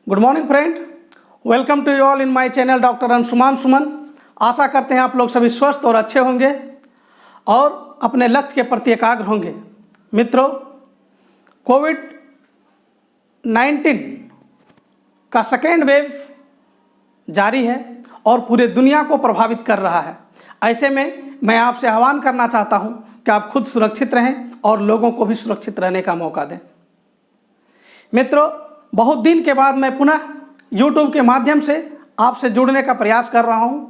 Good morning friend, welcome to you all in my channel doctor Anshuman Suman. आशा करते हैं आप लोग सभी स्वस्थ और अच्छे होंगे और अपने लक्ष्य के प्रति एकाग्र होंगे। मित्रों, कोविड-19 का सेकेंड वेव जारी है और पूरे दुनिया को प्रभावित कर रहा है। ऐसे में मैं आपसे आह्वान करना चाहता हूं कि आप खुद सुरक्षित रहें और लोगों को भी सुरक्षित रहने का मौका दें। मित्रों, बहुत दिन के बाद मैं पुनः YouTube के माध्यम से आपसे जुड़ने का प्रयास कर रहा हूं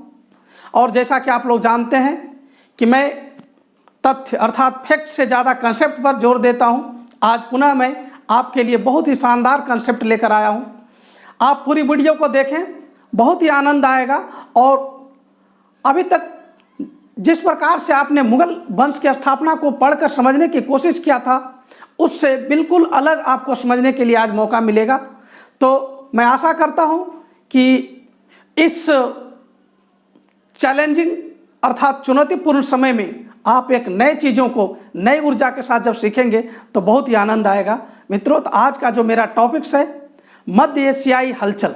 और जैसा कि आप लोग जानते हैं कि मैं तथ्य अर्थात फैक्ट से ज़्यादा कंसेप्ट पर जोर देता हूं। आज पुनः मैं आपके लिए बहुत ही शानदार कंसेप्ट लेकर आया हूं। आप पूरी वीडियो को देखें, बहुत ही आनंद आएगा। और अभी तक जिस प्रकार से आपने मुगल वंश की स्थापना को पढ़कर समझने की कोशिश किया था, उससे बिल्कुल अलग आपको समझने के लिए आज मौका मिलेगा। तो मैं आशा करता हूं कि इस चैलेंजिंग अर्थात चुनौतीपूर्ण समय में आप एक नए चीज़ों को नई ऊर्जा के साथ जब सीखेंगे तो बहुत ही आनंद आएगा। मित्रों, तो आज का जो मेरा टॉपिक्स है, मध्य एशियाई हलचल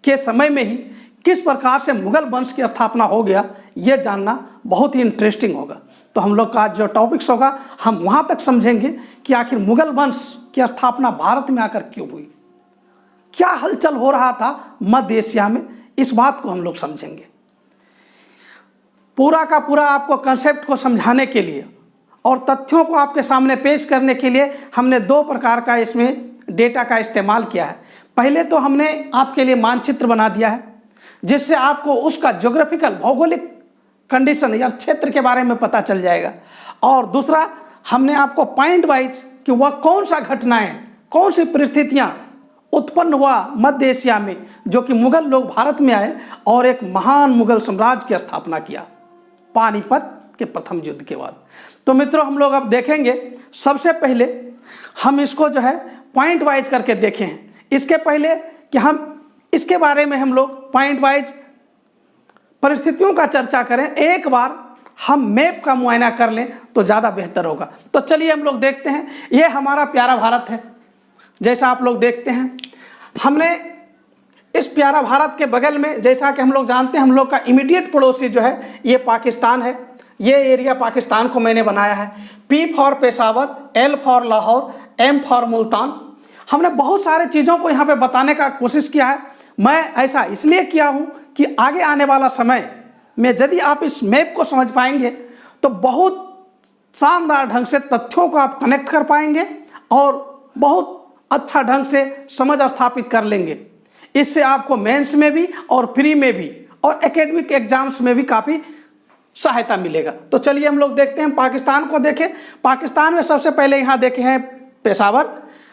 के समय में ही किस प्रकार से मुगल वंश की स्थापना हो गया, ये जानना बहुत ही इंटरेस्टिंग होगा। तो हम लोग का जो टॉपिक्स होगा, हम वहाँ तक समझेंगे कि आखिर मुगल वंश की स्थापना भारत में आकर क्यों हुई, क्या हलचल हो रहा था मध्य एशिया में, इस बात को हम लोग समझेंगे। पूरा का पूरा आपको कंसेप्ट को समझाने के लिए और तथ्यों को आपके सामने पेश करने के लिए हमने दो प्रकार का इसमें डेटा का इस्तेमाल किया है। पहले तो हमने आपके लिए मानचित्र बना दिया है जिससे आपको उसका ज्योग्राफिकल भौगोलिक कंडीशन या क्षेत्र के बारे में पता चल जाएगा। और दूसरा, हमने आपको पॉइंट वाइज कि वह कौन सा घटनाएं, कौन सी परिस्थितियां उत्पन्न हुआ मध्य एशिया में, जो कि मुगल लोग भारत में आए और एक महान मुगल साम्राज्य की स्थापना किया पानीपत के प्रथम युद्ध के बाद। तो मित्रों, हम लोग अब देखेंगे, सबसे पहले हम इसको जो है पॉइंट वाइज करके देखें। इसके पहले कि हम इसके बारे में हम लोग पॉइंट वाइज परिस्थितियों का चर्चा करें, एक बार हम मैप का मुआयना कर लें तो ज़्यादा बेहतर होगा। तो चलिए हम लोग देखते हैं। ये हमारा प्यारा भारत है। जैसा आप लोग देखते हैं, हमने इस प्यारा भारत के बगल में, जैसा कि हम लोग जानते हैं, हम लोग का इमीडिएट पड़ोसी जो है ये पाकिस्तान है। ये एरिया पाकिस्तान को मैंने बनाया है। P for Peshawar, L for Lahore, M for Multan. हमने बहुत सारे चीज़ों को यहाँ पे बताने का कोशिश किया है। मैं ऐसा इसलिए किया हूँ कि आगे आने वाला समय में यदि आप इस मैप को समझ पाएंगे तो बहुत शानदार ढंग से तथ्यों को आप कनेक्ट कर पाएंगे और बहुत अच्छा ढंग से समझ स्थापित कर लेंगे। इससे आपको मेंस में भी और प्री में भी और एकेडमिक एग्जाम्स में भी काफ़ी सहायता मिलेगा। तो चलिए हम लोग देखते हैं, पाकिस्तान को देखें। पाकिस्तान में सबसे पहले यहाँ देखे हैं पेशावर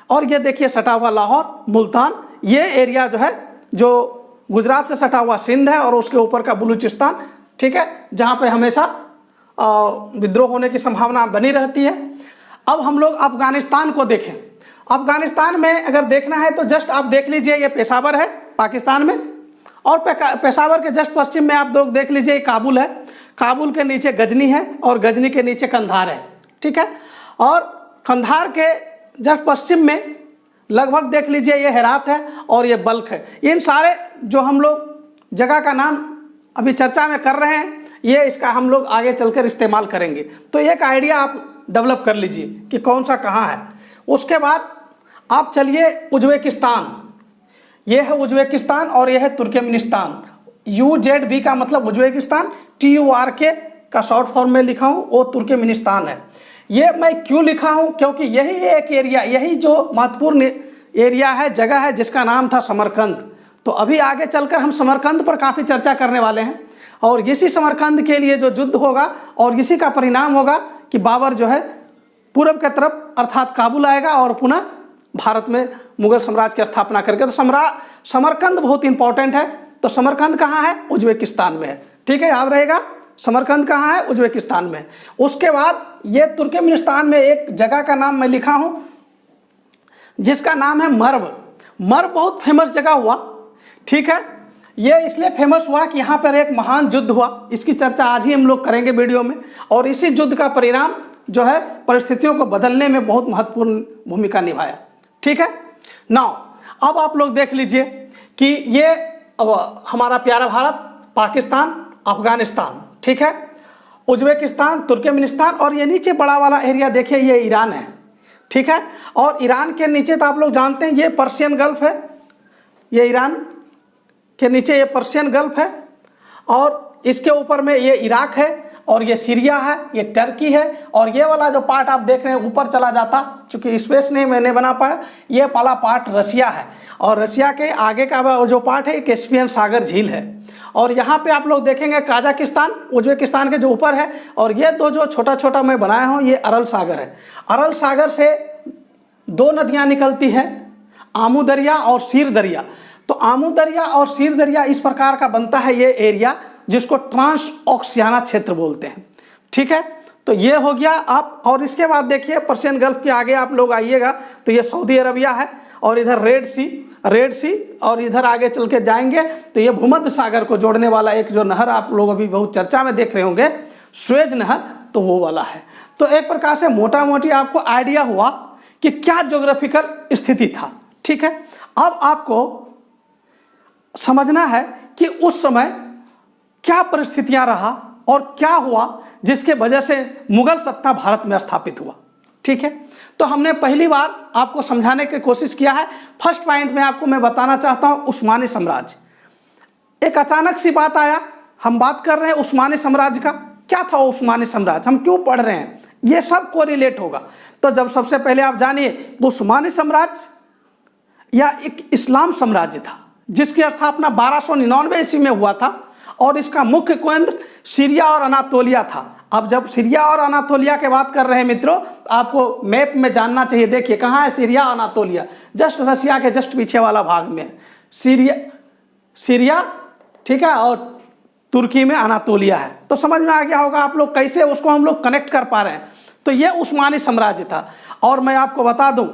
और ये देखिए सटा हुआ लाहौर, मुल्तान। ये एरिया जो है, जो गुजरात से सटा हुआ सिंध है और उसके ऊपर का बलूचिस्तान, ठीक है, जहाँ पे हमेशा विद्रोह होने की संभावना बनी रहती है। अब हम लोग अफगानिस्तान को देखें। अफगानिस्तान में अगर देखना है तो जस्ट आप देख लीजिए, ये पेशावर है पाकिस्तान में और पेशावर के जस्ट पश्चिम में आप लोग देख लीजिए काबुल है। काबुल के नीचे गजनी है और गजनी के नीचे कंधार है, ठीक है। और कंधार के जस्ट पश्चिम में लगभग देख लीजिए ये हेरात है और ये बल्ख है। इन सारे जो हम लोग जगह का नाम अभी चर्चा में कर रहे हैं, ये इसका हम लोग आगे चलकर इस्तेमाल करेंगे। तो एक आइडिया आप डेवलप कर लीजिए कि कौन सा कहाँ है। उसके बाद आप चलिए उज्बेकिस्तान। ये है उज्बेकिस्तान और ये है तुर्कमेनिस्तान। UZB का मतलब उज्बेकिस्तान, TURK का शॉर्ट फॉर्म में लिखा हूँ, वो तुर्कमेनिस्तान है। ये मैं क्यों लिखा हूँ, क्योंकि यही एक एरिया, यही जो महत्वपूर्ण एरिया है, जगह है, जिसका नाम था समरकंद। तो अभी आगे चलकर हम समरकंद पर काफ़ी चर्चा करने वाले हैं और इसी समरकंद के लिए जो युद्ध होगा और इसी का परिणाम होगा कि बाबर जो है पूर्व के तरफ अर्थात काबुल आएगा और पुनः भारत में मुगल साम्राज्य की स्थापना करके। तो समरकंद बहुत इंपॉर्टेंट है। तो समरकंद कहाँ है? उज्बेकिस्तान में है, ठीक है, याद रहेगा। समरकंद कहाँ है? उज्बेकिस्तान में। उसके बाद ये तुर्कमेनिस्तान में एक जगह का नाम मैं लिखा हूँ जिसका नाम है मर्व। मर्व बहुत फेमस जगह हुआ, ठीक है। ये इसलिए फेमस हुआ कि यहाँ पर एक महान युद्ध हुआ। इसकी चर्चा आज ही हम लोग करेंगे वीडियो में और इसी युद्ध का परिणाम जो है परिस्थितियों को बदलने में बहुत महत्वपूर्ण भूमिका निभाया, ठीक है। नाउ अब आप लोग देख लीजिए कि ये हमारा प्यारा भारत, पाकिस्तान, अफगानिस्तान, ठीक है, उज्बेकिस्तान, तुर्कमेनिस्तान, और ये नीचे बड़ा वाला एरिया देखिए ये ईरान है, ठीक है। और ईरान के नीचे तो आप लोग जानते हैं ये पर्शियन गल्फ है, ये ईरान के नीचे ये पर्शियन गल्फ है, और इसके ऊपर में ये इराक है, और ये सीरिया है, ये टर्की है, और ये वाला जो पार्ट आप देख रहे हैं ऊपर चला जाता, चूँकि स्पेस नहीं मैंने बना पाया, ये वाला पार्ट रसिया है, और रसिया के आगे का जो पार्ट है कैस्पियन सागर झील है। और यहाँ पे आप लोग देखेंगे काजाकिस्तान, उज्बेकिस्तान के जो ऊपर है, और ये दो जो छोटा छोटा मैं बनाया हूँ ये अरल सागर है। अरल सागर से दो नदियाँ निकलती हैं, आमू दरिया और सीर दरिया। तो आमू दरिया और सीर दरिया इस प्रकार का बनता है ये एरिया, जिसको ट्रांस ऑक्सियाना क्षेत्र बोलते हैं, ठीक है। तो ये हो गया आप, और इसके बाद देखिए पर्शियन गल्फ के आगे आप लोग आइएगा तो ये सऊदी अरबिया है, और इधर रेड सी, और इधर आगे चल के जाएंगे तो ये भूमध्य सागर को जोड़ने वाला एक जो नहर आप लोग अभी बहुत चर्चा में देख रहे होंगे, स्वेज नहर, तो वो वाला है। तो एक प्रकार से मोटा मोटी आपको आइडिया हुआ कि क्या ज्योग्राफिकल स्थिति था, ठीक है। अब आपको समझना है कि उस समय क्या परिस्थितियां रहा और क्या हुआ जिसके वजह से मुगल सत्ता भारत में स्थापित हुआ, ठीक है। तो हमने पहली बार आपको समझाने की कोशिश किया है। फर्स्ट पॉइंट में आपको मैं बताना चाहता हूं उस्मानी साम्राज्य। एक अचानक सी बात आया, हम बात कर रहे हैं उस्मानी साम्राज्य का। क्या था वो उस्मानी साम्राज्य, हम क्यों पढ़ रहे हैं, ये सब कोरिलेट होगा। तो जब सबसे पहले आप जानिए उस्मानी साम्राज्य या एक इस्लाम साम्राज्य था, जिसकी स्थापना 1299 ईस्वी में हुआ था, और इसका मुख्य केंद्र सीरिया और अनातोलिया था। अब जब सीरिया और अनातोलिया की बात कर रहे हैं मित्रों, तो आपको मैप में जानना चाहिए। देखिए कहाँ है सीरिया, अनातोलिया, जस्ट रसिया के जस्ट पीछे वाला भाग में सीरिया, ठीक है, और तुर्की में अनातोलिया है। तो समझ में आ गया होगा आप लोग कैसे उसको हम लोग कनेक्ट कर पा रहे हैं। तो ये उस्मानी साम्राज्य था। और मैं आपको बता दूं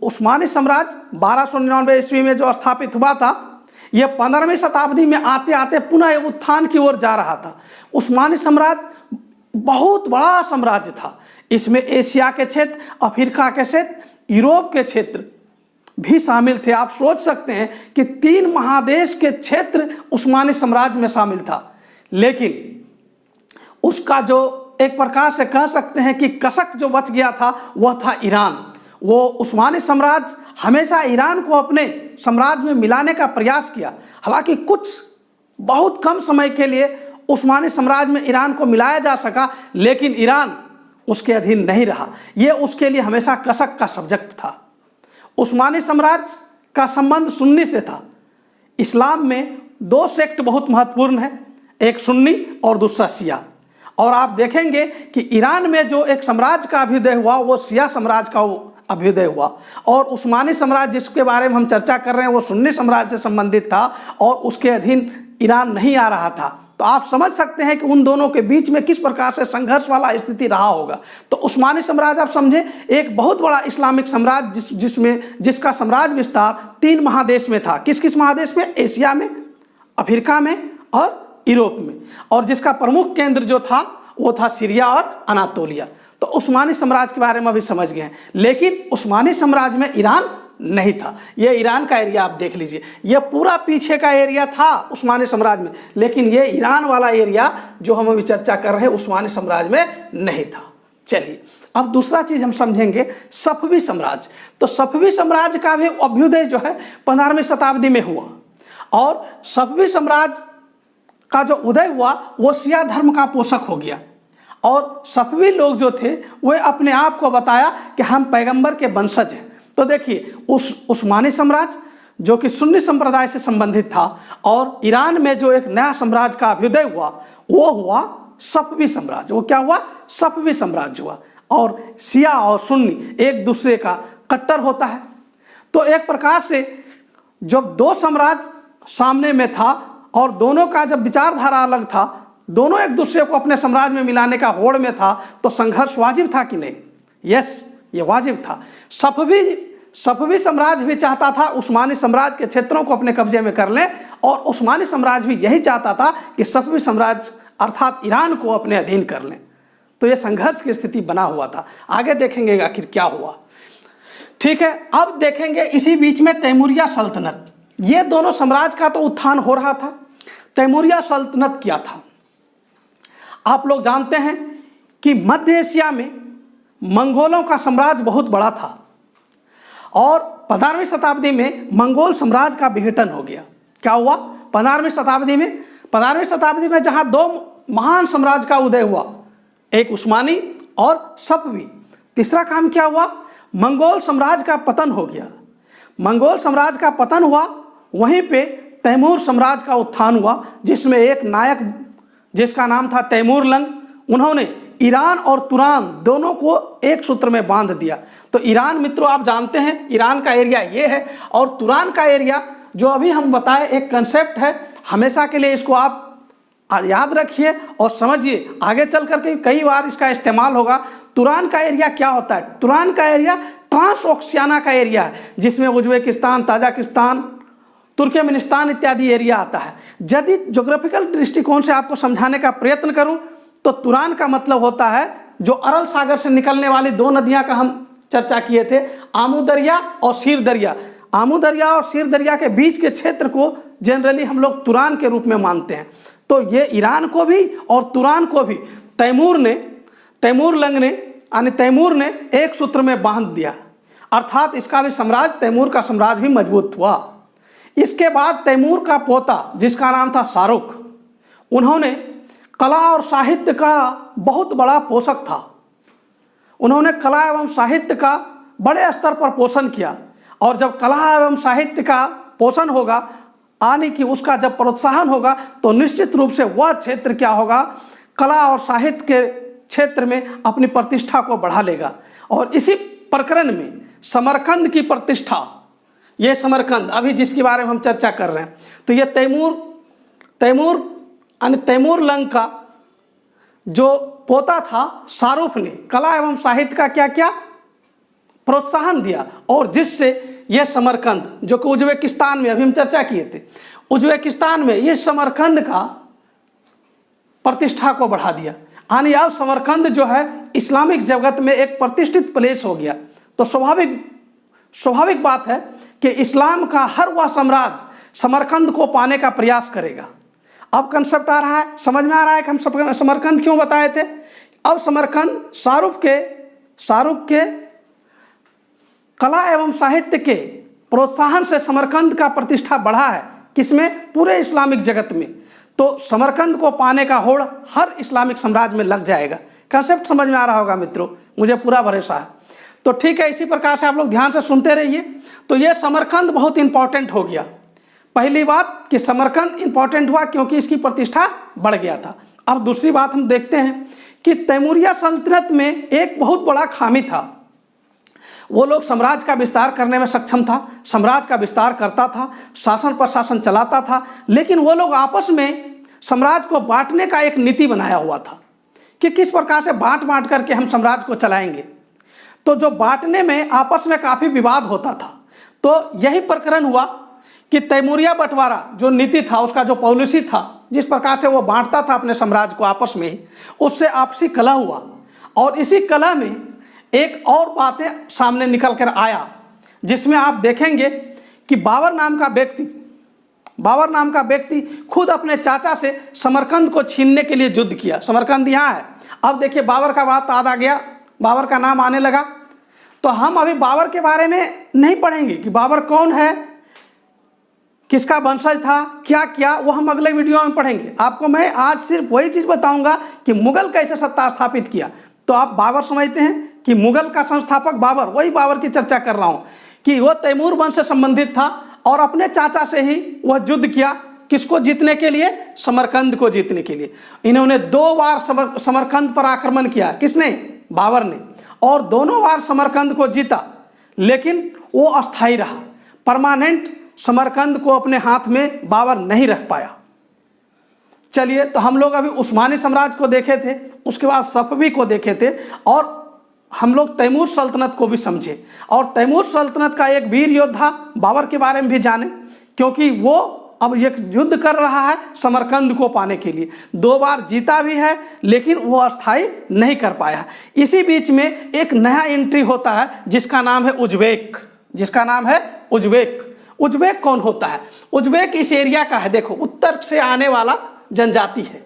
उस्मानी साम्राज्य 1299 ईस्वी में जो स्थापित हुआ था, ये 15वीं शताब्दी में आते आते पुनः उत्थान की ओर जा रहा था। उस्मानी साम्राज्य बहुत बड़ा साम्राज्य था। इसमें एशिया के क्षेत्र, अफ्रीका के क्षेत्र, यूरोप के क्षेत्र भी शामिल थे। आप सोच सकते हैं कि 3 महादेश के क्षेत्र उस्मानी साम्राज्य में शामिल था। लेकिन उसका जो एक प्रकार से कह सकते हैं कि कसक जो बच गया था वह था ईरान। वो उस्मानी साम्राज्य हमेशा ईरान को अपने साम्राज्य में मिलाने का प्रयास किया। हालांकि कुछ बहुत कम समय के लिए उस्मानी साम्राज्य में ईरान को मिलाया जा सका, लेकिन ईरान उसके अधीन नहीं रहा। ये उसके लिए हमेशा कसक का सब्जेक्ट था। उस्मानी साम्राज्य का संबंध सुन्नी से था। इस्लाम में 2 सेक्ट बहुत महत्वपूर्ण है, एक सुन्नी और दूसरा शिया। और आप देखेंगे कि ईरान में जो एक साम्राज्य का अभ्युदय हुआ वो शिया साम्राज्य का अभ्युदय हुआ, और उस्मानी साम्राज्य जिसके बारे में हम चर्चा कर रहे हैं वो सुन्नी साम्राज्य से संबंधित था, और उसके अधीन ईरान नहीं आ रहा था। तो आप समझ सकते हैं कि उन दोनों के बीच में किस प्रकार से संघर्ष वाला स्थिति रहा होगा। तो उस्मानी साम्राज्य आप समझे एक बहुत बड़ा इस्लामिक साम्राज्य जिसका साम्राज्य विस्तार 3 महादेश में था। किस किस महादेश में, एशिया में, अफ्रीका में और यूरोप में, और जिसका प्रमुख केंद्र जो था वो था सीरिया और अनातोलिया। तो उस्मानी साम्राज्य के बारे में अभी समझ गए हैं। लेकिन उस्मानी साम्राज्य में ईरान नहीं था। ये ईरान का एरिया आप देख लीजिए, ये पूरा पीछे का एरिया था उस्मानी साम्राज्य में, लेकिन ये ईरान वाला एरिया जो हम अभी चर्चा कर रहे हैं उस्मानी साम्राज्य में नहीं था। चलिए अब दूसरा चीज हम समझेंगे सफवी साम्राज्य। तो सफवी साम्राज्य का भी अभ्युदय जो है 15वीं शताब्दी में हुआ, और सफवी साम्राज्य का जो उदय हुआ वो शिया धर्म का पोषक हो गया। और सफवी लोग जो थे वे अपने आप को बताया कि हम पैगंबर के वंशज हैं। तो देखिए उस्मानी साम्राज्य जो कि सुन्नी संप्रदाय से संबंधित था, और ईरान में जो एक नया साम्राज्य का अभ्युदय हुआ वो हुआ सफवी साम्राज्य। वो क्या हुआ, सफवी साम्राज्य हुआ। और शिया और सुन्नी एक दूसरे का कट्टर होता है। तो एक प्रकार से जब 2 साम्राज्य सामने में था और दोनों का जब विचारधारा अलग था, दोनों एक दूसरे को अपने साम्राज्य में मिलाने का होड़ में था, तो संघर्ष वाजिब था कि नहीं? यस, ये वाजिब था। सफवी साम्राज्य भी चाहता था उस्मानी साम्राज्य के क्षेत्रों को अपने कब्जे में कर लें, और उस्मानी साम्राज्य भी यही चाहता था कि सफवी साम्राज्य अर्थात ईरान को अपने अधीन कर लें। तो ये संघर्ष की स्थिति बना हुआ था। आगे देखेंगे आखिर क्या हुआ। ठीक है, अब देखेंगे इसी बीच में तैमूरिया सल्तनत, ये दोनों साम्राज्य का तो उत्थान हो रहा था। तैमूरिया सल्तनत क्या था? आप लोग जानते हैं कि मध्य एशिया में मंगोलों का साम्राज्य बहुत बड़ा था और 15वीं शताब्दी में मंगोल साम्राज्य का विघटन हो गया। क्या हुआ? 15वीं शताब्दी में जहां दो महान साम्राज्य का उदय हुआ, एक उस्मानी और सफवी, तीसरा काम क्या हुआ? मंगोल साम्राज्य का पतन हो गया। मंगोल साम्राज्य का पतन हुआ, वहीं पे तैमूर साम्राज्य का उत्थान हुआ, जिसमें एक नायक जिसका नाम था तैमूर लंग, उन्होंने ईरान और तुरान दोनों को एक सूत्र में बांध दिया। तो ईरान मित्रों आप जानते हैं ईरान का एरिया ये है, और तुरान का एरिया जो अभी हम बताए एक कंसेप्ट है, हमेशा के लिए इसको आप याद रखिए और समझिए, आगे चल करके कई बार इसका इस्तेमाल होगा। तुरान का एरिया क्या होता है? तुरान का एरिया ट्रांस ओशियाना का एरिया है, जिसमें उज्बेकिस्तान, ताजिकिस्तान, तुर्कमेनिस्तान इत्यादि एरिया आता है। यदि ज्योग्राफिकल दृष्टिकोण से आपको समझाने का प्रयत्न करूं तो तुरान का मतलब होता है जो अरल सागर से निकलने वाली दो नदियां का हम चर्चा किए थे, आमू दरिया और शीर दरिया। आमू दरिया और शीर दरिया के बीच के क्षेत्र को जनरली हम लोग तुरान के रूप में मानते हैं। तो ये ईरान को भी और तुरान को भी तैमूर लंग ने यानी तैमूर ने एक सूत्र में बांध दिया, अर्थात इसका भी साम्राज्य, तैमूर का साम्राज्य भी मजबूत हुआ। इसके बाद तैमूर का पोता जिसका नाम था शाहरुख, उन्होंने कला और साहित्य का बहुत बड़ा पोषक था। उन्होंने कला एवं साहित्य का बड़े स्तर पर पोषण किया, और जब कला एवं साहित्य का पोषण होगा यानी कि उसका जब प्रोत्साहन होगा तो निश्चित रूप से वह क्षेत्र क्या होगा, कला और साहित्य के क्षेत्र में अपनी प्रतिष्ठा को बढ़ा लेगा। और इसी प्रकरण में समरकंद की प्रतिष्ठा, ये समरकंद अभी जिसके बारे में हम चर्चा कर रहे हैं, तो ये तैमूर लंग का जो पोता था शाहरुख ने कला एवं साहित्य का क्या क्या प्रोत्साहन दिया, और जिससे यह समरकंद जो कि उज्बेकिस्तान में अभी हम चर्चा किए थे, उज्बेकिस्तान में ये समरकंद का प्रतिष्ठा को बढ़ा दिया। यानी अब समरकंद जो है इस्लामिक जगत में एक प्रतिष्ठित प्लेस हो गया। तो स्वाभाविक बात है कि इस्लाम का हर वह साम्राज्य समरकंद को पाने का प्रयास करेगा। अब कंसेप्ट आ रहा है, समझ में आ रहा है कि हम समरकंद क्यों बताए थे। अब समरकंद शाहरुख के कला एवं साहित्य के प्रोत्साहन से समरकंद का प्रतिष्ठा बढ़ा है, किसमें? पूरे इस्लामिक जगत में। तो समरकंद को पाने का होड़ हर इस्लामिक साम्राज्य में लग जाएगा। कंसेप्ट समझ में आ रहा होगा मित्रों, मुझे पूरा भरोसा है। तो ठीक है, इसी प्रकार से आप लोग ध्यान से सुनते रहिए। तो ये समरकंद बहुत इंपॉर्टेंट हो गया। पहली बात कि समरकंद इंपॉर्टेंट हुआ क्योंकि इसकी प्रतिष्ठा बढ़ गया था। अब दूसरी बात हम देखते हैं कि तैमूरिया सल्तनत में एक बहुत बड़ा खामी था। वो लोग साम्राज्य का विस्तार करने में सक्षम था, साम्राज्य का विस्तार करता था, शासन प्रशासन चलाता था, लेकिन वो लोग आपस में साम्राज्य को बांटने का एक नीति बनाया हुआ था कि किस प्रकार से बांट करके हम साम्राज्य को चलाएंगे। तो जो बांटने में आपस में काफ़ी विवाद होता था। तो यही प्रकरण हुआ कि तैमूरिया बंटवारा जो नीति था, उसका जो पॉलिसी था, जिस प्रकार से वो बांटता था अपने साम्राज्य को आपस में ही, उससे आपसी कलह हुआ। और इसी कलह में एक और बातें सामने निकल कर आया, जिसमें आप देखेंगे कि बाबर नाम का व्यक्ति खुद अपने चाचा से समरकंद को छीनने के लिए युद्ध किया। समरकंद यहाँ है। अब देखिए बाबर का बात याद आ गया, बाबर का नाम आने लगा। तो हम अभी बाबर के बारे में नहीं पढ़ेंगे कि बाबर कौन है, किसका वंशज था, क्या क्या, वो हम अगले वीडियो में पढ़ेंगे। आपको मैं आज सिर्फ वही चीज़ बताऊंगा कि मुगल कैसे सत्ता स्थापित किया। तो आप बाबर समझते हैं कि मुगल का संस्थापक बाबर, वही बाबर की चर्चा कर रहा हूँ कि वो तैमूर वंश से संबंधित था और अपने चाचा से ही वह युद्ध किया। किसको जीतने के लिए? समरकंद को जीतने के लिए। इन्होंने 2 बार समरकंद पर आक्रमण किया। किसने? बाबर ने। और दोनों बार समरकंद को जीता, लेकिन वो अस्थायी रहा। परमानेंट समरकंद को अपने हाथ में बाबर नहीं रख पाया। चलिए, तो हम लोग अभी उस्मानी साम्राज्य को देखे थे, उसके बाद सफवी को देखे थे, और हम लोग तैमूर सल्तनत को भी समझे। और तैमूर सल्तनत का एक वीर योद्धा बाबर के बारे में भी जाने, क्योंकि वो अब ये युद्ध कर रहा है समरकंद को पाने के लिए। 2 बार जीता भी है लेकिन वो अस्थायी नहीं कर पाया। इसी बीच में एक नया एंट्री होता है जिसका नाम है उज्बेक, जिसका नाम है उज्बेक। उज्बेक कौन होता है? उज्बेक इस एरिया का है, देखो उत्तर से आने वाला जनजाति है,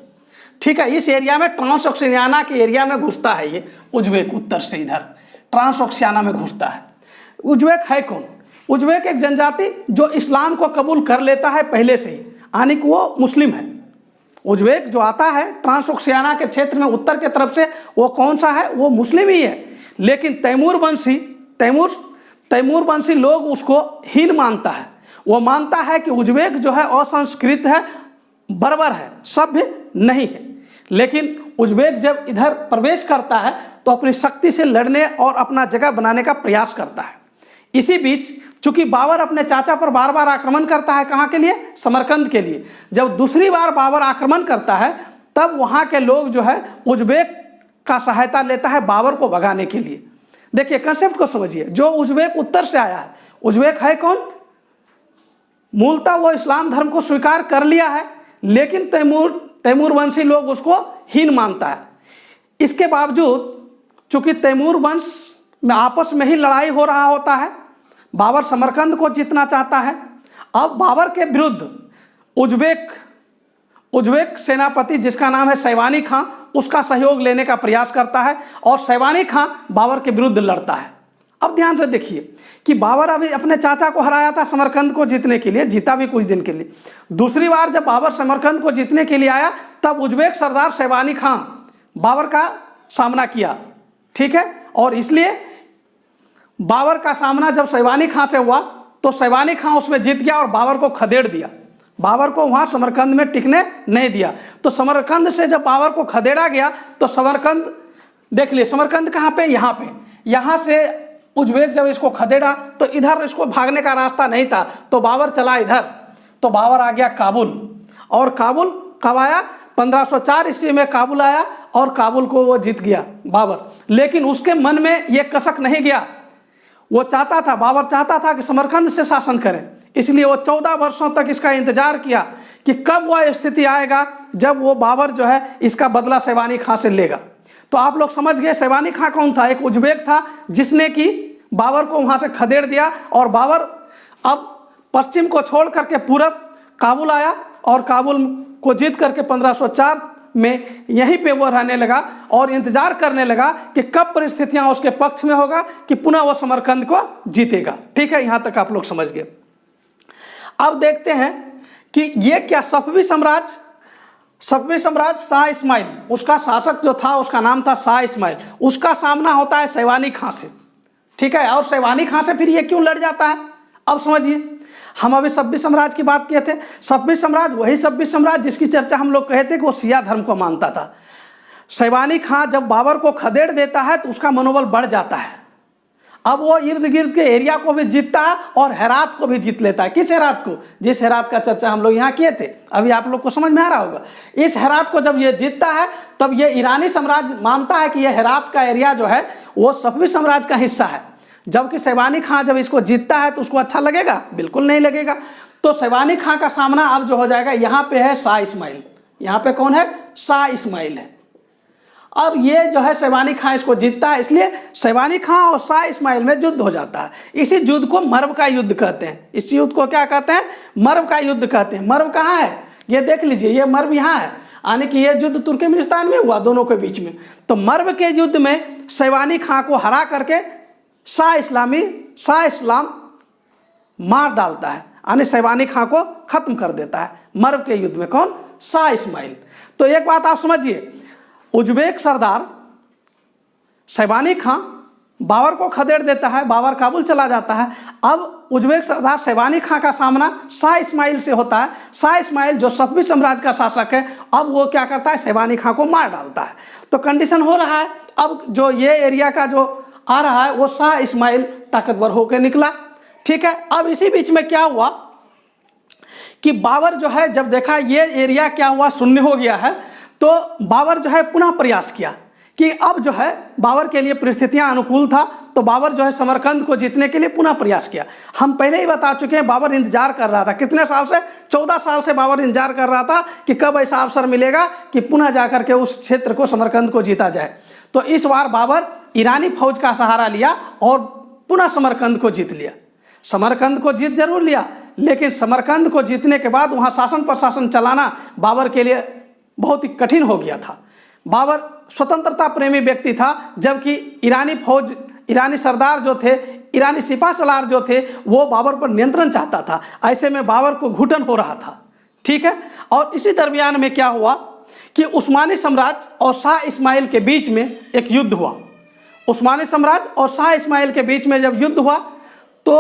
ठीक है। इस एरिया में ट्रांसओक्सियाना के एरिया में घुसता है ये उज्बेक, उत्तर से इधर ट्रांसओक्सियाना में घुसता है। उज्बेक है कौन? उज्बेक एक जनजाति जो इस्लाम को कबूल कर लेता है पहले से ही, यानी कि वो मुस्लिम है। उज्बेक जो आता है ट्रांसओक्सियाना के क्षेत्र में उत्तर के तरफ से, वो कौन सा है? वो मुस्लिम ही है। लेकिन तैमूर वंशी लोग उसको हीन मानता है। वो मानता है कि उज्बेक जो है असंस्कृत है, बर्बर है, सभ्य नहीं है। लेकिन उज्बेक जब इधर प्रवेश करता है तो अपनी शक्ति से लड़ने और अपना जगह बनाने का प्रयास करता है। इसी बीच चूंकि बाबर अपने चाचा पर बार बार आक्रमण करता है, कहाँ के लिए? समरकंद के लिए। जब दूसरी बार बाबर आक्रमण करता है तब वहाँ के लोग जो है उज्बेक का सहायता लेता है बाबर को भगाने के लिए। देखिए कंसेप्ट को समझिए। जो उज्बेक उत्तर से आया है, उज्बेक है कौन? मूलतः वो इस्लाम धर्म को स्वीकार कर लिया है लेकिन तैमूर वंशी लोग उसको हीन मानता है। इसके बावजूद चूंकि तैमूर वंश में आपस में ही लड़ाई हो रहा होता है, बाबर समरकंद को जीतना चाहता है। अब बाबर के विरुद्ध उज्बेक सेनापति जिसका नाम है शैबानी खां, उसका सहयोग लेने का प्रयास करता है और शैबानी खां बाबर के विरुद्ध लड़ता है। अब ध्यान से देखिए कि बाबर अभी अपने चाचा को हराया था समरकंद को जीतने के लिए, जीता भी कुछ दिन के लिए। दूसरी बार जब बाबर समरकंद को जीतने के लिए आया तब उज्बेक सरदार शैबानी खां बाबर का सामना किया, ठीक है। और इसलिए बाबर का सामना जब शैबानी खां से हुआ तो शैबानी खां उसमें जीत गया और बाबर को खदेड़ दिया। बाबर को वहाँ समरकंद में टिकने नहीं दिया। तो समरकंद से जब बाबर को खदेड़ा गया तो समरकंद, देख लिए समरकंद कहाँ पे? यहाँ पे। यहाँ से उज्बेक जब इसको खदेड़ा तो इधर इसको भागने का रास्ता नहीं था तो बाबर चला इधर, तो बाबर आ गया काबुल। और काबुल कब आया? 1504 ईस्वी में काबुल आया और काबुल को वो जीत गया बाबर। लेकिन उसके मन में ये कसक नहीं गया। वो चाहता था, बाबर चाहता था कि समरकंद से शासन करें, इसलिए वो 14 वर्षों तक इसका इंतजार किया कि कब वह स्थिति आएगा जब वो बाबर जो है इसका बदला शैबानी खां से लेगा। तो आप लोग समझ गए शैबानी खां कौन था? एक उज्बेक था जिसने कि बाबर को वहाँ से खदेड़ दिया और बाबर अब पश्चिम को छोड़ करके पूरब काबुल आया और काबुल को जीत करके 1504 में यहीं पे वो रहने लगा और इंतजार करने लगा कि कब परिस्थितियां उसके पक्ष में होगा कि पुनः वो समरकंद को जीतेगा। ठीक है, यहां तक आप लोग समझ गए। अब देखते हैं कि ये क्या सफवी साम्राज्य शाह इस्माइल, उसका शासक जो था उसका नाम था शाह इस्माइल, उसका सामना होता है शैबानी खां से। ठीक है, और शैबानी खां से फिर ये क्यों लड़ जाता है? अब समझिए, हम अभी सफवी साम्राज्य की बात किए थे। सफवी साम्राज्य वही सफवी साम्राज्य जिसकी चर्चा हम लोग कहे थे कि वो शिया धर्म को मानता था। शैबानी खां जब बाबर को खदेड़ देता है तो उसका मनोबल बढ़ जाता है। अब वो इर्द गिर्द के एरिया को भी जीतता है और हेरात को भी जीत लेता है। किस हेरात को? जिस हेरात का चर्चा हम लोग यहाँ किए थे, अभी आप लोग को समझ में आ रहा होगा। इस हेरात को जब ये जीतता है तब ये ईरानी साम्राज्य मानता है कि यह हेरात का एरिया जो है वो सफवी साम्राज्य का हिस्सा है। जबकि शैबानी खां जब इसको जीतता है तो उसको अच्छा लगेगा? बिल्कुल नहीं लगेगा। तो शैबानी खां का सामना अब जो हो जाएगा, यहाँ पे है शाह इस्माइल। यहाँ पे कौन है? शाह इस्माइल है। और ये जो है शैबानी खां इसको जीतता है, इसलिए शैबानी खां और शाह इस्माइल में युद्ध हो जाता है। इसी युद्ध को मर्व का युद्ध कहते हैं। इस युद्ध को क्या कहते हैं? मर्व का युद्ध कहते हैं। मर्व कहाँ है? ये देख लीजिए, ये मर्व यहाँ है, यानी कि ये युद्ध तुर्कमेनिस्तान में हुआ दोनों के बीच में। तो मर्व के युद्ध में शैबानी खां को हरा करके शाह इस्लाम मार डालता है, यानी शैबानी खां को खत्म कर देता है मर्व के युद्ध में। कौन? शाह इस्माइल। तो एक बात आप समझिए, उज्बेक सरदार शैबानी खां बाबर को खदेड़ देता है, बाबर काबुल चला जाता है। अब उज्बेक सरदार शैबानी खां का सामना शाह इस्माइल से होता है। शाह इस्माइल जो सफवी साम्राज्य का शासक है, अब वो क्या करता है? शैबानी खां को मार डालता है। तो कंडीशन हो रहा है, अब जो ये एरिया का जो आ रहा है वो शाह इस्माइल ताकतवर होकर निकला। ठीक है, अब इसी बीच में क्या हुआ कि बाबर जो है जब देखा ये एरिया क्या हुआ, शून्य हो गया है, तो बाबर जो है पुनः प्रयास किया कि अब जो है बाबर के लिए परिस्थितियां अनुकूल था, तो बाबर जो है समरकंद को जीतने के लिए पुनः प्रयास किया। हम पहले ही बता चुके हैं बाबर इंतजार कर रहा था, कितने साल से, 14 साल से बाबर इंतजार कर रहा था कि कब ऐसा अवसर मिलेगा कि पुनः जाकर के उस क्षेत्र को, समरकंद को जीता जाए। तो इस बार बाबर ईरानी फौज का सहारा लिया और पुनः समरकंद को जीत लिया। समरकंद को जीत जरूर लिया, लेकिन समरकंद को जीतने के बाद वहाँ शासन प्रशासन चलाना बाबर के लिए बहुत ही कठिन हो गया था। बाबर स्वतंत्रता प्रेमी व्यक्ति था, जबकि ईरानी फौज, ईरानी सरदार जो थे, ईरानी सिपा सलार जो थे, वो बाबर पर नियंत्रण चाहता था। ऐसे में बाबर को घुटन हो रहा था, ठीक है। और इसी दरमियान में क्या हुआ कि उस्मानी साम्राज्य और शाह इस्माइल के बीच में एक युद्ध हुआ। उस्मानी साम्राज्य और शाह इस्माइल के बीच में जब युद्ध हुआ तो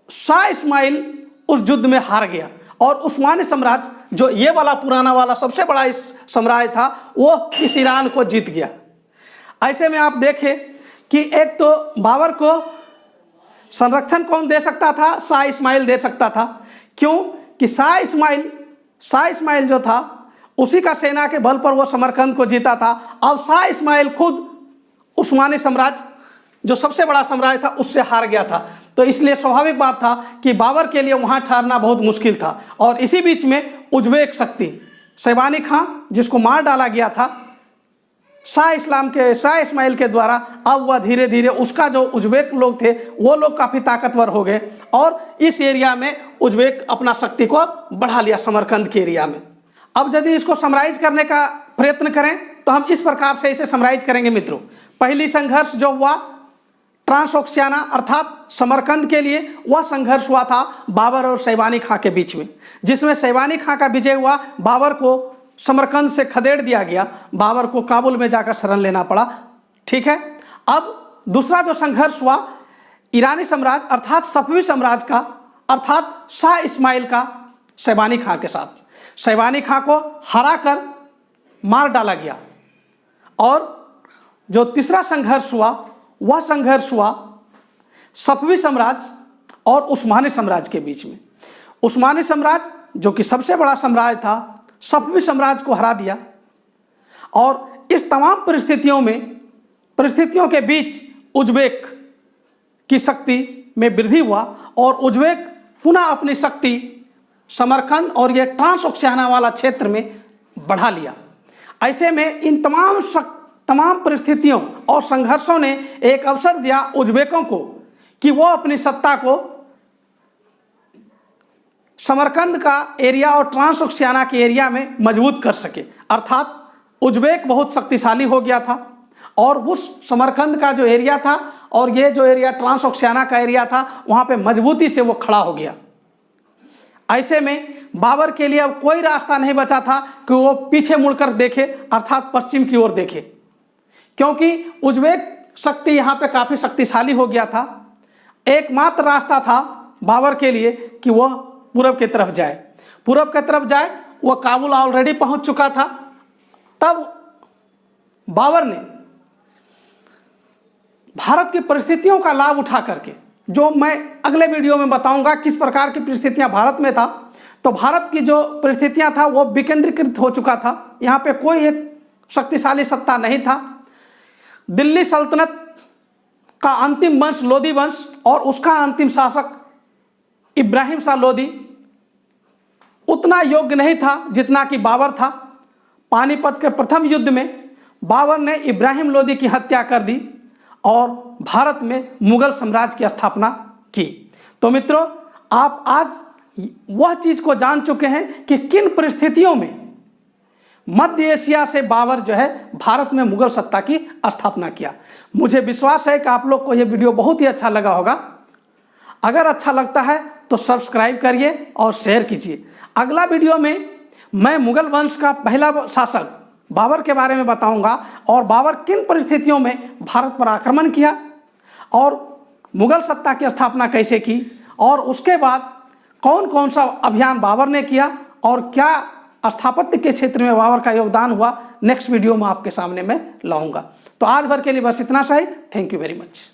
शाह इस्माइल उस युद्ध में हार गया और उस्मानी साम्राज्य, जो ये वाला पुराना वाला सबसे बड़ा इस साम्राज्य था, वो इस ईरान को जीत गया। ऐसे में आप देखें कि एक तो बाबर को संरक्षण कौन दे सकता था? शाह इस्माइल दे सकता था। क्यों कि शाह इस्माइल जो था, उसी का सेना के बल पर वो समरकंद को जीता था। अब शाह इस्माइल खुद उस्मानी साम्राज्य, जो सबसे बड़ा साम्राज्य था, उससे हार गया था। तो इसलिए स्वाभाविक बात था कि बाबर के लिए वहाँ ठहरना बहुत मुश्किल था। और इसी बीच में उज्बेक शक्ति शैबानी खां, जिसको मार डाला गया था शाह इस्माइल के द्वारा, अब वह धीरे धीरे, उसका जो उज्बेक लोग थे वो लोग काफ़ी ताकतवर हो गए और इस एरिया में उज्बेक अपना शक्ति को बढ़ा लिया, समरकंद के एरिया में। अब यदि इसको समराइज करने का प्रयत्न करें तो हम इस प्रकार से इसे समराइज करेंगे मित्रों। पहली संघर्ष जो हुआ ट्रांसओक्सियाना अर्थात समरकंद के लिए, वह संघर्ष हुआ था बाबर और शैबानी खां के बीच में, जिसमें शैबानी खां का विजय हुआ। बाबर को समरकंद से खदेड़ दिया गया, बाबर को काबुल में जाकर शरण लेना पड़ा, ठीक है। अब दूसरा जो संघर्ष हुआ ईरानी साम्राज्य अर्थात सफवी साम्राज्य का, अर्थात शाह इस्माइल का शैबानी खां के साथ। शैबानी खां को हराकर मार डाला गया। और जो तीसरा संघर्ष हुआ वह संघर्ष हुआ सफवी साम्राज्य और उस्मानी साम्राज्य के बीच में। उस्मानी साम्राज्य जो कि सबसे बड़ा साम्राज्य था, सफवी साम्राज्य को हरा दिया। और इस तमाम परिस्थितियों के बीच उज्बेक की शक्ति में वृद्धि हुआ और उज्बेक पुनः अपनी शक्ति समरकंद और ये ट्रांसओक्सियाना वाला क्षेत्र में बढ़ा लिया। ऐसे में इन तमाम परिस्थितियों और संघर्षों ने एक अवसर दिया उज्बेकों को कि वो अपनी सत्ता को समरकंद का एरिया और ट्रांसओक्सियाना के एरिया में मजबूत कर सके। अर्थात उज्बेक बहुत शक्तिशाली हो गया था और उस समरकंद का जो एरिया था और ये जो एरिया ट्रांसओक्सियाना का एरिया था, वहाँ पे मजबूती से वो खड़ा हो गया। ऐसे में बाबर के लिए अब कोई रास्ता नहीं बचा था कि वो पीछे मुड़कर देखे, अर्थात पश्चिम की ओर देखे, क्योंकि उज्बेक शक्ति यहाँ पे काफ़ी शक्तिशाली हो गया था। एकमात्र रास्ता था बाबर के लिए कि वह पूरब की तरफ जाए। वह काबुल ऑलरेडी पहुँच चुका था। तब बाबर ने भारत की परिस्थितियों का लाभ उठा करके, जो मैं अगले वीडियो में बताऊंगा किस प्रकार की परिस्थितियां भारत में था, तो भारत की जो परिस्थितियां था वो विकेंद्रीकृत हो चुका था। यहाँ पे कोई एक शक्तिशाली सत्ता नहीं था। दिल्ली सल्तनत का अंतिम वंश लोदी वंश और उसका अंतिम शासक इब्राहिम शाह लोदी उतना योग्य नहीं था जितना कि बाबर था। पानीपत के प्रथम युद्ध में बाबर ने इब्राहिम लोदी की हत्या कर दी और भारत में मुगल साम्राज्य की स्थापना की। तो मित्रों, आप आज वह चीज़ को जान चुके हैं कि किन परिस्थितियों में मध्य एशिया से बाबर जो है भारत में मुगल सत्ता की स्थापना किया। मुझे विश्वास है कि आप लोग को यह वीडियो बहुत ही अच्छा लगा होगा। अगर अच्छा लगता है तो सब्सक्राइब करिए और शेयर कीजिए। अगला वीडियो में मैं मुगल वंश का पहला शासक बाबर के बारे में बताऊंगा और बाबर किन परिस्थितियों में भारत पर आक्रमण किया और मुगल सत्ता की स्थापना कैसे की और उसके बाद कौन कौन सा अभियान बाबर ने किया और क्या स्थापत्य के क्षेत्र में बाबर का योगदान हुआ, नेक्स्ट वीडियो में आपके सामने मैं लाऊंगा। तो आज भर के लिए बस इतना सही। Thank you very much.